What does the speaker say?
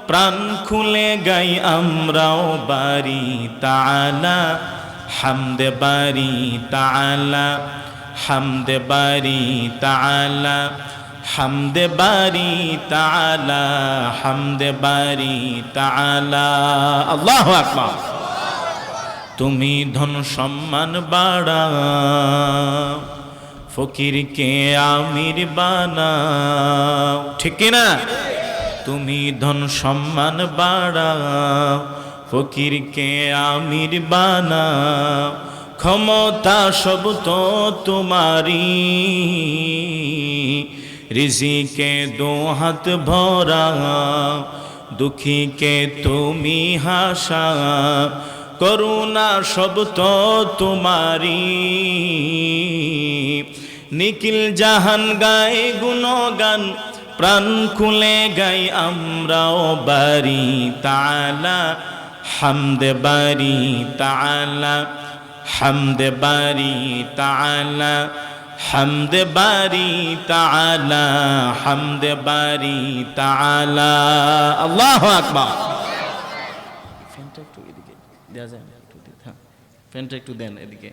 প্রাণ খুলে গাই আমরাও বারি তাআলা হামদে বারি তাআলা হামদে বারি তাআলা হামদে বারি তাআলা হামদে বারি তাআলা আল্লাহু আকবার। তুমি ধন সম্মান বাড়াও, ফকিরকে আমির বানাও, ঠিক কিনা? তুমি ধন সম্মান বাড়াও, ফকিরকে আমির বানাও, ক্ষমতা সব তো তোমারি, রিজিকে দো হাত ভরাও, দুঃখীকে তুমি হাসাও, করুণা সব তো তোমারি, নিখিল জাহান গায়ে গুণগান, প্রাণ খুলে গাই আমরাও বারি তাআলা হামদে বারি তাআলা হামদে বারি তাআলা হামদে বারি তাআলা হামদে বারি তাআলা আল্লাহু আকবার। ফ্যানটা একটু এদিকে দেয়া যায় না? একটু হ্যাঁ, ফ্যানটা একটু দেন এদিকে।